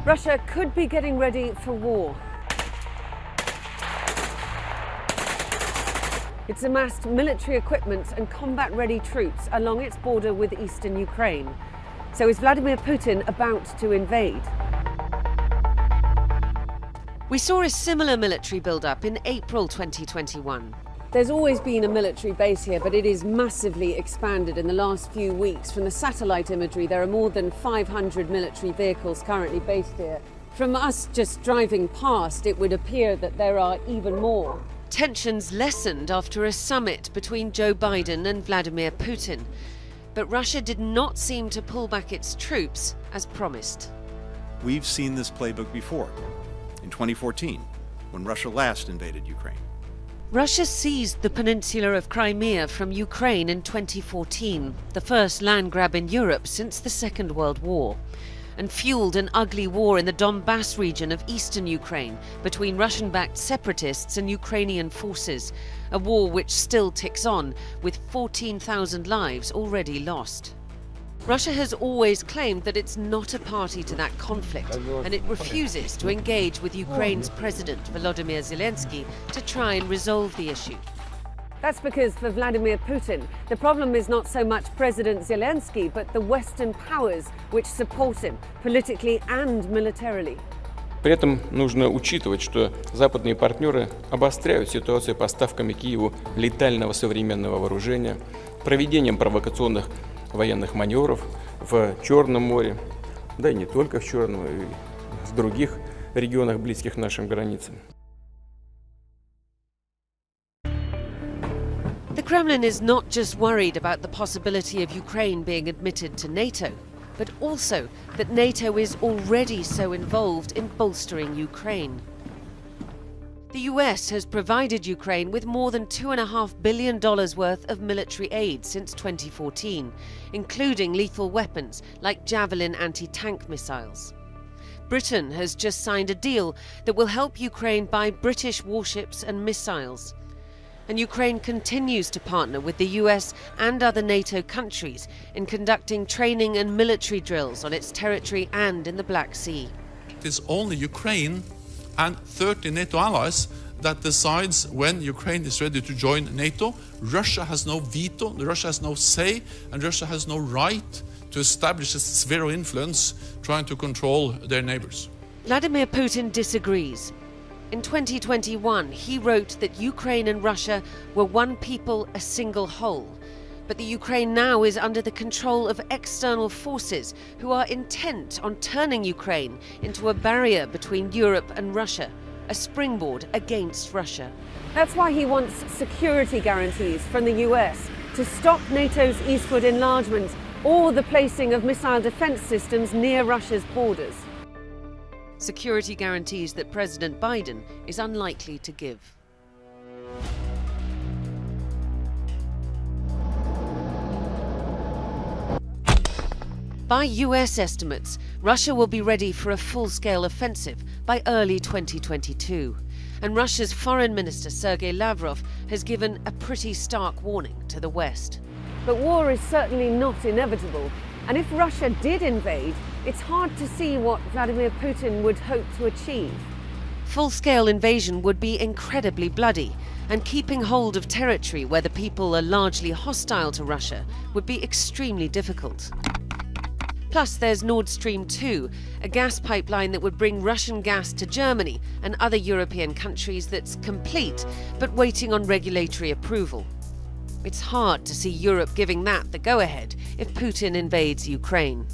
Russia could be getting ready for war. It's amassed military equipment and combat-ready troops along its border with eastern Ukraine. So is Vladimir Putin about to invade? We saw a similar military build-up in April 2021. There's always been a military base here, but it is massively expanded in the last few weeks. From the satellite imagery, there are more than 500 military vehicles currently based here. From us just driving past, it would appear that there are even more. Tensions lessened after a summit between Joe Biden and Vladimir Putin. But Russia did not seem to pull back its troops as promised. We've seen this playbook before, in 2014, when Russia last invaded Ukraine. Russia seized the peninsula of Crimea from Ukraine in 2014, the first land grab in Europe since the Second World War, and fueled an ugly war in the Donbass region of eastern Ukraine between Russian-backed separatists and Ukrainian forces, a war which still ticks on, with 14,000 lives already lost. Russia has always claimed that it's not a party to that conflict, and it refuses to engage with Ukraine's President Volodymyr Zelensky to try and resolve the issue. That's because for Vladimir Putin, the problem is not so much President Zelensky, but the Western powers which support him politically and militarily. При этом нужно учитывать, что западные партнеры обостряют ситуацию поставками Киеву летального современного вооружения, проведением провокационных военных маневров в Черном море, да и не только в Черном, и в других регионах, близких к нашим границам. The Kremlin is not just worried about the possibility of Ukraine being admitted to NATO, but also that NATO is already so involved in bolstering Ukraine. The US has provided Ukraine with more than $2.5 billion worth of military aid since 2014, including lethal weapons like Javelin anti-tank missiles. Britain has just signed a deal that will help Ukraine buy British warships and missiles. And Ukraine continues to partner with the US and other NATO countries in conducting training and military drills on its territory and in the Black Sea. It is only Ukraine and 30 NATO allies that decides when Ukraine is ready to join NATO. Russia has no veto, Russia has no say, and Russia has no right to establish a sphere of influence trying to control their neighbors. Vladimir Putin disagrees. In 2021, he wrote that Ukraine and Russia were one people, a single whole. But the Ukraine now is under the control of external forces who are intent on turning Ukraine into a barrier between Europe and Russia, a springboard against Russia. That's why he wants security guarantees from the US to stop NATO's eastward enlargement or the placing of missile defense systems near Russia's borders. Security guarantees that President Biden is unlikely to give. By US estimates, Russia will be ready for a full-scale offensive by early 2022. And Russia's Foreign Minister Sergei Lavrov has given a pretty stark warning to the West. But war is certainly not inevitable. And if Russia did invade, it's hard to see what Vladimir Putin would hope to achieve. Full-scale invasion would be incredibly bloody, and keeping hold of territory where the people are largely hostile to Russia would be extremely difficult. Plus, there's Nord Stream 2, a gas pipeline that would bring Russian gas to Germany and other European countries that's complete, but waiting on regulatory approval. It's hard to see Europe giving that the go-ahead if Putin invades Ukraine.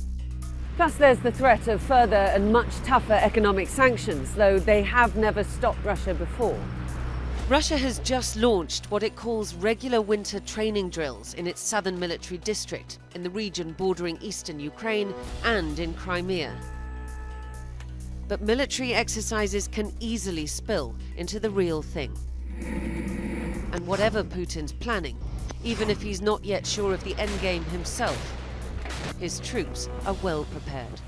Plus, there's the threat of further and much tougher economic sanctions, though they have never stopped Russia before. Russia has just launched what it calls regular winter training drills in its southern military district, in the region bordering eastern Ukraine and in Crimea. But military exercises can easily spill into the real thing. And whatever Putin's planning, even if he's not yet sure of the endgame himself, his troops are well prepared.